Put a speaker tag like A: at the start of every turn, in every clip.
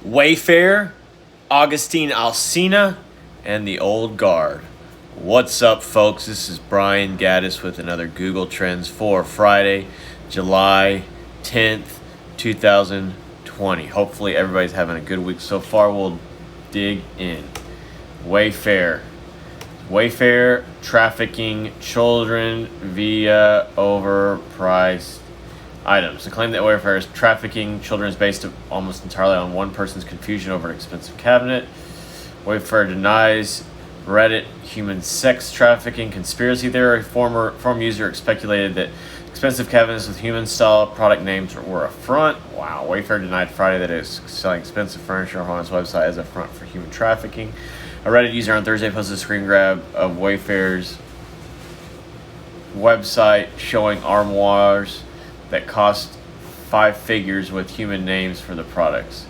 A: Wayfair, August Alsina, and the Old Guard. What's up, folks? This is Brian Gaddis with another Google Trends for Friday, July 10th, 2020. Hopefully everybody's having a good week so far. We'll dig in. Wayfair, trafficking children via overpriced items. The claim that Wayfair is trafficking children is based almost entirely on one person's confusion over an expensive cabinet. Wayfair denies Reddit human sex trafficking conspiracy theory. Forum user speculated that expensive cabinets with human-style product names were a front. Wow. Wayfair denied Friday that it is selling expensive furniture on its website as a front for human trafficking. A Reddit user on Thursday posted a screen grab of Wayfair's website showing armoires that cost 5 figures with human names for the products.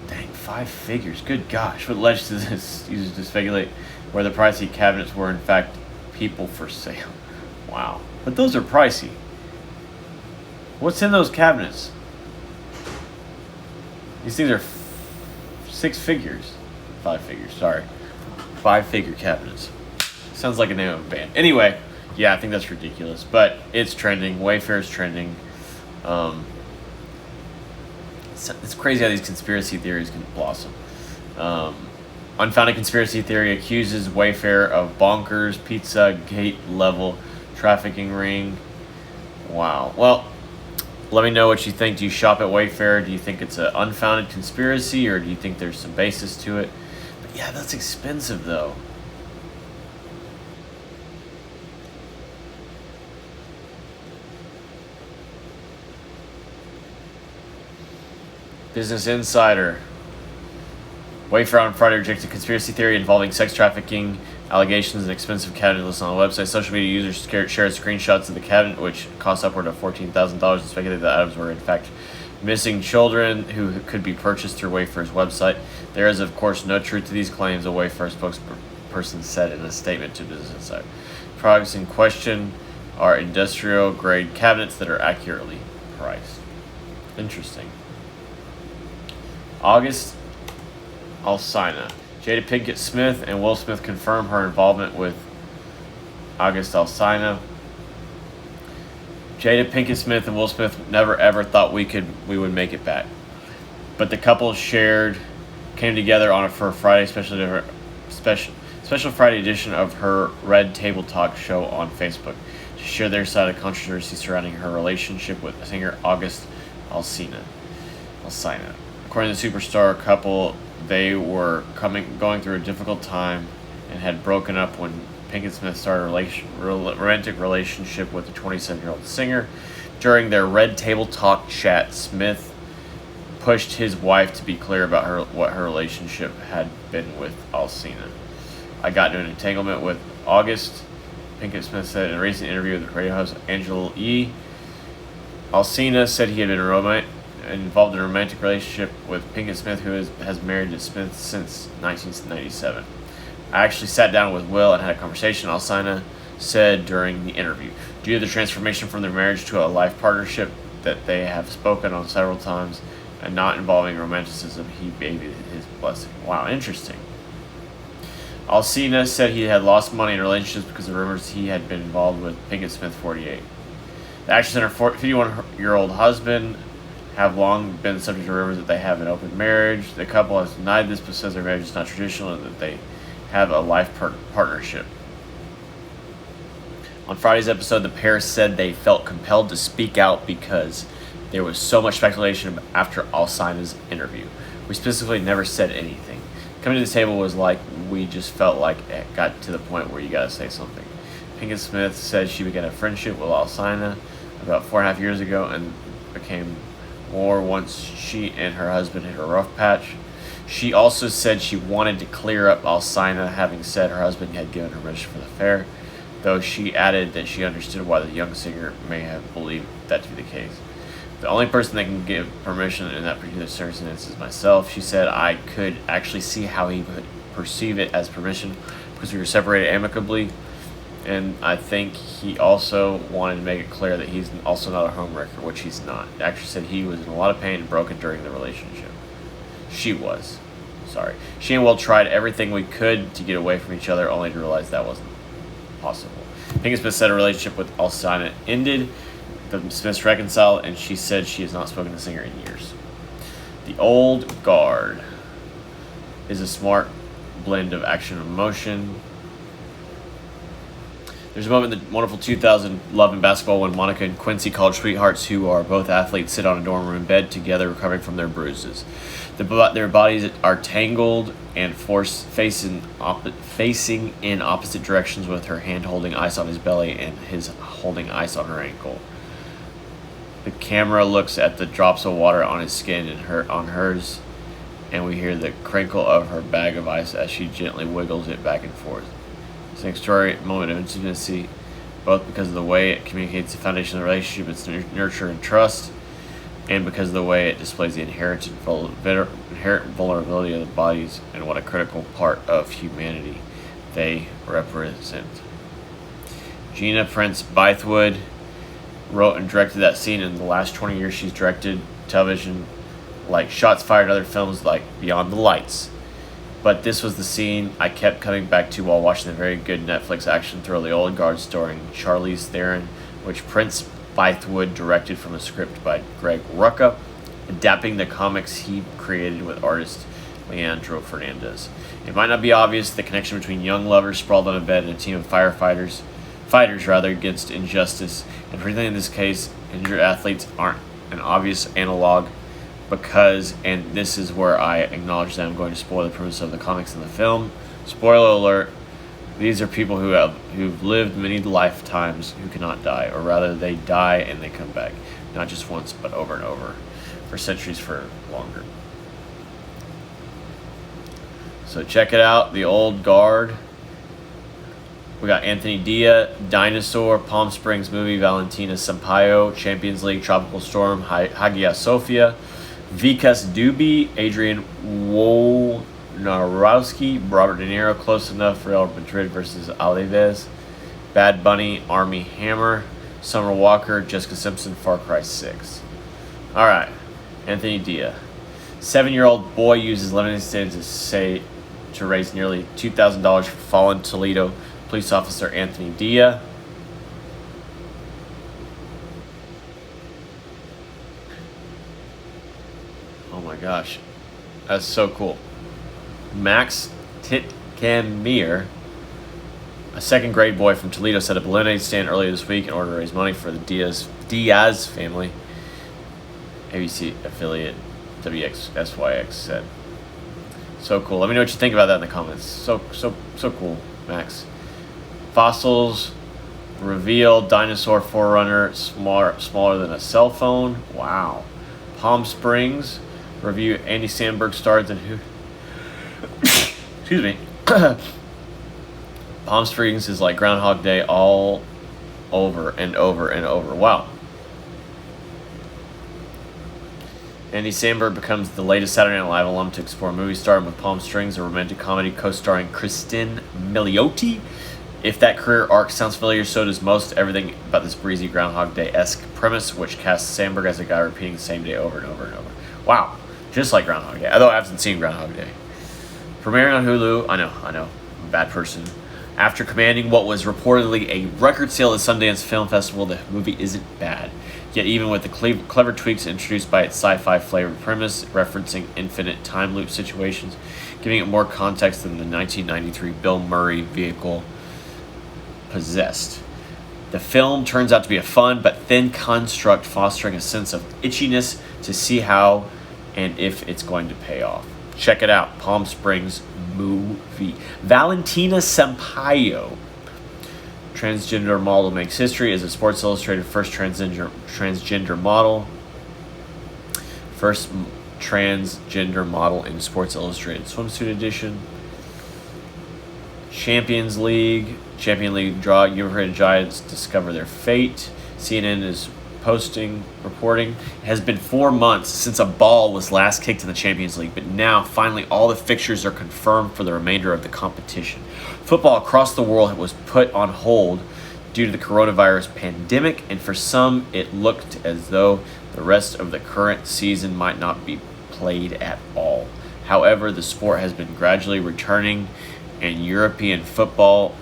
A: Dang, 5 figures. Good gosh. What led to this users to speculate where the pricey cabinets were in fact people for sale. Wow. But those are pricey. What's in those cabinets? These things are 6 figures. 5 figures, sorry. 5-figure cabinets. Sounds like a name of a band. Anyway, yeah, I think that's ridiculous. But it's trending. Wayfair's trending. It's crazy how these conspiracy theories can blossom. Unfounded conspiracy theory accuses Wayfair of bonkers pizza gate level trafficking ring. Wow. Well, let me know what you think. Do you shop at Wayfair? Do you think it's an unfounded conspiracy, or do you think there's some basis to it? But yeah, that's expensive though. Business Insider. Wayfair on Friday rejected conspiracy theory involving sex trafficking allegations and expensive cabinet listed on the website. Social media users shared screenshots of the cabinet, which cost upward of $14,000, and speculated that items were in fact missing children who could be purchased through Wayfair's website. There is, of course, no truth to these claims, a Wayfair spokesperson said in a statement to Business Insider. Products in question are industrial-grade cabinets that are accurately priced. Interesting. August Alsina. Jada Pinkett Smith and Will Smith confirm her involvement with August Alsina. Jada Pinkett Smith and Will Smith never ever thought we would make it back, but the couple came together on for a Friday special Friday edition of her Red Table Talk show on Facebook to share their side of controversy surrounding her relationship with singer August Alsina. According to the superstar couple, they were going through a difficult time and had broken up when Pinkett Smith started a romantic relationship with the 27-year-old singer. During their Red Table Talk chat, Smith pushed his wife to be clear about what her relationship had been with Alsina. I got into an entanglement with August, Pinkett Smith said in a recent interview with radio host Angela E. Alsina said he had been involved in a romantic relationship with Pinkett Smith, who has married to Smith since 1997. I actually sat down with Will and had a conversation, Alsina said during the interview. Due to the transformation from their marriage to a life partnership that they have spoken on several times and not involving romanticism, he gave his blessing. Wow, interesting. Alsina said he had lost money in relationships because of rumors he had been involved with Pinkett Smith, 48. The actress and her 51-year-old husband have long been subject to rumors that they have an open marriage. The couple has denied this but says their marriage is not traditional and that they have a life partnership. On Friday's episode, the pair said they felt compelled to speak out because there was so much speculation after Alsina's interview. We specifically never said anything. Coming to the table was like we just felt like it got to the point where you gotta say something. Pinkett Smith said she began a friendship with Alsina about 4.5 years ago and became more once she and her husband hit a rough patch. She also said she wanted to clear up Alsina having said her husband had given her permission for the affair, though she added that she understood why the young singer may have believed that to be the case. The only person that can give permission in that particular circumstance is myself. She said I could actually see how he would perceive it as permission because we were separated amicably. And I think he also wanted to make it clear that he's also not a homewrecker, which he's not. The actor said he was in a lot of pain and broken during the relationship. She was. Sorry. She and Will tried everything we could to get away from each other, only to realize that wasn't possible. Pinkett Smith said her relationship with Alsina ended. The Smiths reconciled, and she said she has not spoken to the singer in years. The Old Guard is a smart blend of action and emotion. There's a moment in the wonderful 2000 Love and Basketball when Monica and Quincy, college sweethearts who are both athletes, sit on a dorm room bed together, recovering from their bruises. Their bodies are tangled and facing in opposite directions, with her hand holding ice on his belly and his holding ice on her ankle. The camera looks at the drops of water on his skin and on hers, and we hear the crinkle of her bag of ice as she gently wiggles it back and forth. It's an extraordinary moment of intimacy, both because of the way it communicates the foundation of the relationship, its nurture and trust, and because of the way it displays the inherent vulnerability of the bodies and what a critical part of humanity they represent. Gina Prince Bythewood wrote and directed that scene. In the last 20 years, she's directed television like Shots Fired and other films like Beyond the Lights. But this was the scene I kept coming back to while watching the very good Netflix action thriller The Old Guard, starring Charlize Theron, which Prince Bythewood directed from a script by Greg Rucka, adapting the comics he created with artist Leandro Fernandez. It might not be obvious the connection between young lovers sprawled on a bed and a team of fighters against injustice, and particularly in this case, injured athletes aren't an obvious analog because, and this is where I acknowledge that I'm going to spoil the premise of the comics in the film. Spoiler alert, these are people who've lived many lifetimes who cannot die, or rather they die and they come back, not just once but over and over, for centuries, for longer. So check it out, The Old Guard. We got Anthony Dia, Dinosaur, Palm Springs Movie, Valentina Sampaio, Champions League, Tropical Storm, Hagia Sophia, Vikas Dubey, Adrian Wojnarowski, Robert De Niro, Close Enough, Real Madrid versus Alaves, Bad Bunny, Army Hammer, Summer Walker, Jessica Simpson, Far Cry 6. Alright, Anthony Dia. 7-year-old boy uses limited status to raise nearly $2,000 for fallen Toledo police officer Anthony Dia. Oh my gosh, that's so cool. Max Titkamir, a second grade boy from Toledo, set up a lemonade stand earlier this week in order to raise money for the Diaz family. ABC affiliate WXSYX said. So cool. Let me know what you think about that in the comments. So cool, Max. Fossils reveal dinosaur forerunner smaller than a cell phone. Wow. Palm Springs review Andy Samberg stars and who excuse me. Palm Springs is like Groundhog Day all over and over and over. Wow. Andy Samberg becomes the latest Saturday Night Live alum to explore a movie starring with Palm Springs, a romantic comedy co-starring Kristen Milioti. If that career arc sounds familiar, so does most everything about this breezy Groundhog Day-esque premise, which casts Samberg as a guy repeating the same day over and over and over. Wow, just like Groundhog Day, although I haven't seen Groundhog Day. Premiering on Hulu, I know, I'm a bad person. After commanding what was reportedly a record sale at Sundance Film Festival, the movie isn't bad. Yet even with the clever tweaks introduced by its sci-fi flavored premise, referencing infinite time loop situations, giving it more context than the 1993 Bill Murray vehicle Possessed. The film turns out to be a fun but thin construct, fostering a sense of itchiness to see how and if it's going to pay off. Check it out, Palm Springs Movie. Valentina Sampaio, transgender model, makes history as a Sports Illustrated first transgender model. First transgender model in Sports Illustrated swimsuit edition. Champions League draw. United Giants discover their fate. CNN is reporting. It has been 4 months since a ball was last kicked in the Champions League, but now finally all the fixtures are confirmed for the remainder of the competition. Football across the world was put on hold due to the coronavirus pandemic, and for some it looked as though the rest of the current season might not be played at all. However, the sport has been gradually returning, and European football's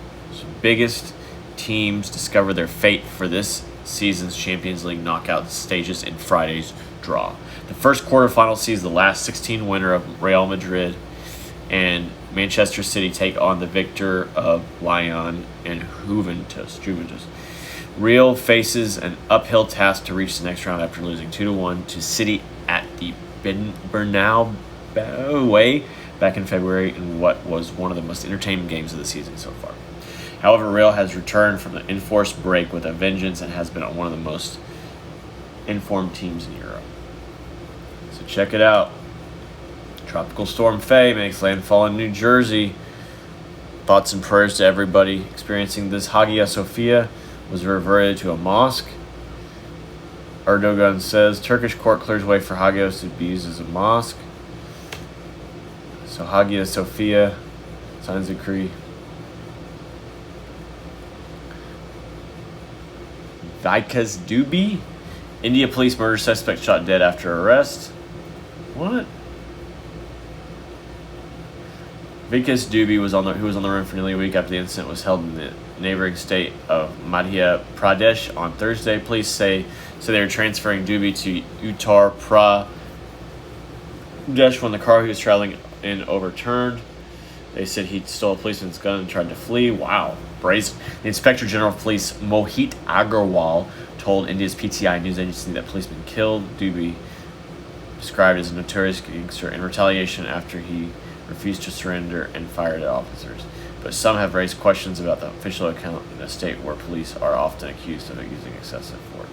A: biggest teams discover their fate for this season's Champions League knockout stages in Friday's draw. The first quarterfinal sees the last 16 winner of Real Madrid and Manchester City take on the victor of Lyon and Juventus. Real faces an uphill task to reach the next round after losing 2-1 to City at the Bernabeu back in February in what was one of the most entertaining games of the season so far. However, Real has returned from the enforced break with a vengeance and has been one of the most informed teams in Europe. So check it out. Tropical Storm Faye makes landfall in New Jersey. Thoughts and prayers to everybody experiencing this. Hagia Sophia was reverted to a mosque. Erdogan says Turkish court clears way for Hagios to be used as a mosque. So Hagia Sophia signs a decree. Vikas Dubey. India police murder suspect shot dead after arrest. What? Vikas Dubey who was on the run for nearly a week after the incident was held in the neighboring state of Madhya Pradesh on Thursday. Police say they were transferring Dubey to Uttar Pradesh when the car he was traveling in overturned. They said he stole a policeman's gun and tried to flee. Wow, brazen. The Inspector General of Police, Mohit Agarwal, told India's PTI news agency that policeman killed Dubey, described as a notorious gangster, in retaliation after he refused to surrender and fired at officers. But some have raised questions about the official account in a state where police are often accused of using excessive force.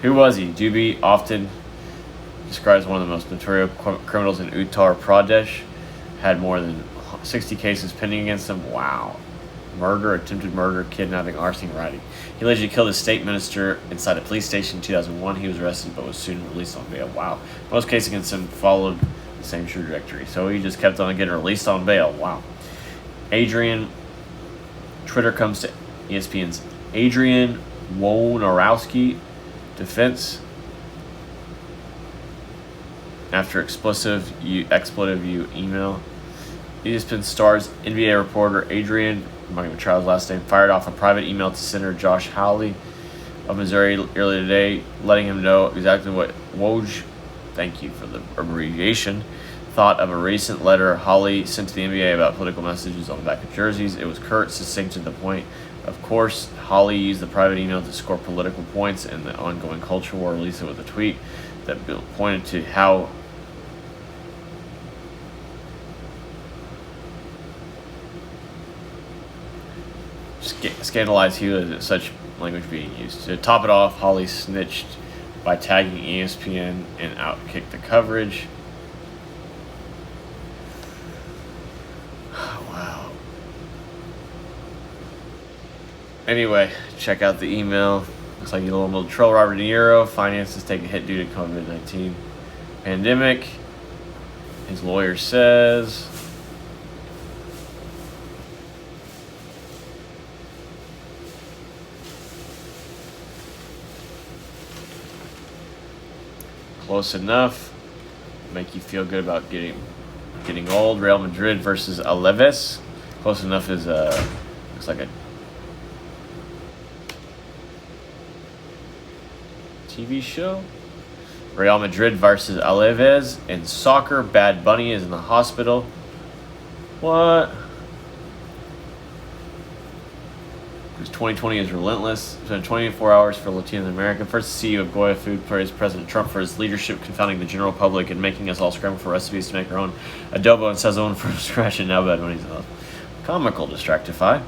A: Who was he? Dubey, often described as one of the most notorious criminals in Uttar Pradesh, had more than 60 cases pending against him. Wow. Murder, attempted murder, kidnapping, arson, and rioting. He allegedly killed a state minister inside a police station in 2001. He was arrested but was soon released on bail. Wow. Most cases against him followed the same trajectory. So he just kept on getting released on bail. Wow. Twitter comes to ESPN's Adrian Wojnarowski defense after expletive email. ESPN Star's NBA reporter Adrian, I'm not going to try his last name, fired off a private email to Senator Josh Hawley of Missouri earlier today, letting him know exactly what Woj, thank you for the abbreviation, thought of a recent letter Hawley sent to the NBA about political messages on the back of jerseys. It was curt, succinct, to the point. Of course, Hawley used the private email to score political points in the ongoing culture war, released it with a tweet that pointed to how scandalized he was at such language being used. To top it off, Hawley snitched by tagging ESPN and outkicked the coverage. Wow. Anyway, check out the email. Looks like a little troll Robert De Niro. Finances take a hit due to COVID-19 pandemic. His lawyer says. Close enough. Make you feel good about getting old. Real Madrid versus Alaves. Close enough is looks like a TV show. Real Madrid versus Alaves in soccer. Bad Bunny is in the hospital. What? Because 2020 is relentless. It's been 24 hours for Latin America. First, the CEO of Goya Food praised President Trump for his leadership, confounding the general public and making us all scramble for recipes to make our own adobo and sazon from scratch. And now Bad Bunny's in the comical Distractify.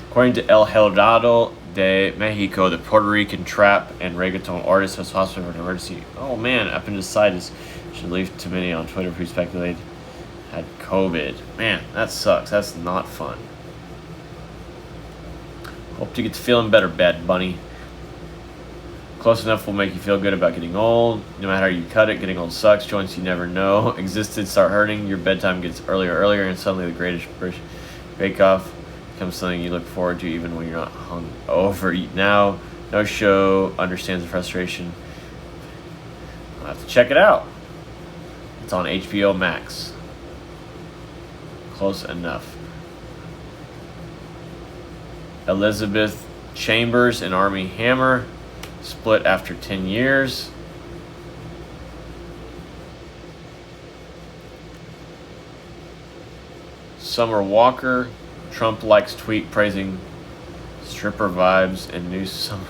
A: According to El Heraldo de Mexico, the Puerto Rican trap and reggaeton artist was hospitalized for an emergency. Oh man, appendicitis. Should leave too many on Twitter who speculate had COVID. Man, that sucks. That's not fun. Hope you get to feeling better, Bad Bunny. Close enough will make you feel good about getting old. No matter how you cut it, getting old sucks. Joints you never know existed start hurting. Your bedtime gets earlier, and suddenly the greatest British Bake-Off becomes something you look forward to even when you're not hungover. Now, no show understands the frustration. I'll have to check it out. It's on HBO Max. Close enough. Elizabeth Chambers and Armie Hammer split after 10 years. Summer Walker, Trump likes tweet praising stripper vibes and new summer.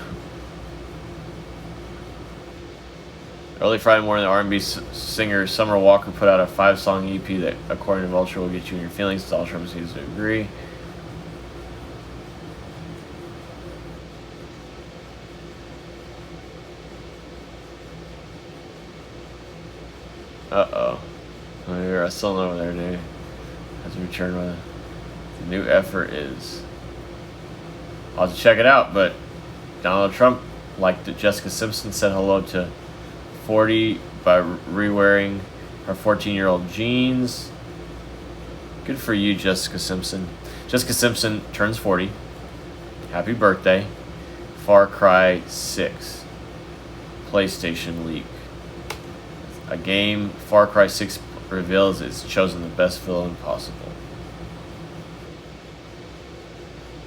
A: Early Friday morning, the R&B singer Summer Walker put out a 5-song EP that, according to Vulture, will get you in your feelings. Donald Trump seems to agree. Uh-oh. I still know their name. Has returned with the new effort is. I'll have to check it out, but Donald Trump, like Jessica Simpson, said hello to 40 by re-wearing her 14-year-old jeans. Good for you, Jessica Simpson. Jessica Simpson turns 40. Happy birthday. Far Cry 6 PlayStation leak. A game Far Cry 6 reveals it's chosen the best villain possible.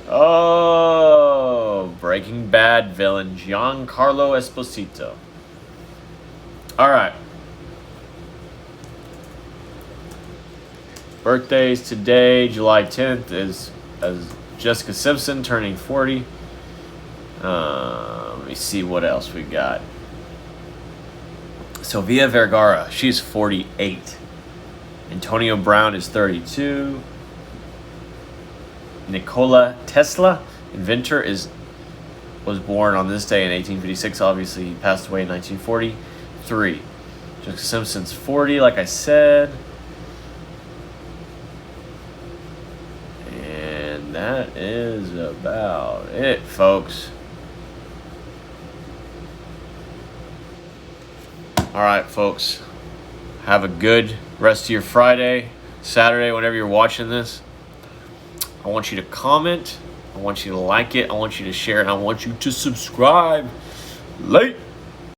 A: Oh, Breaking Bad villain Giancarlo Esposito. All right. Birthdays today, July 10th, is as Jessica Simpson turning 40. Let me see what else we got. Sofia Vergara, she's 48. Antonio Brown is 32. Nikola Tesla, inventor, was born on this day in 1856. Obviously, he passed away in 1943. Jessica Simpson's 40, like I said. And that is about it, folks. All right, folks. Have a good rest of your Friday, Saturday, whenever you're watching this. I want you to comment. I want you to like it. I want you to share it. And I want you to subscribe. Late.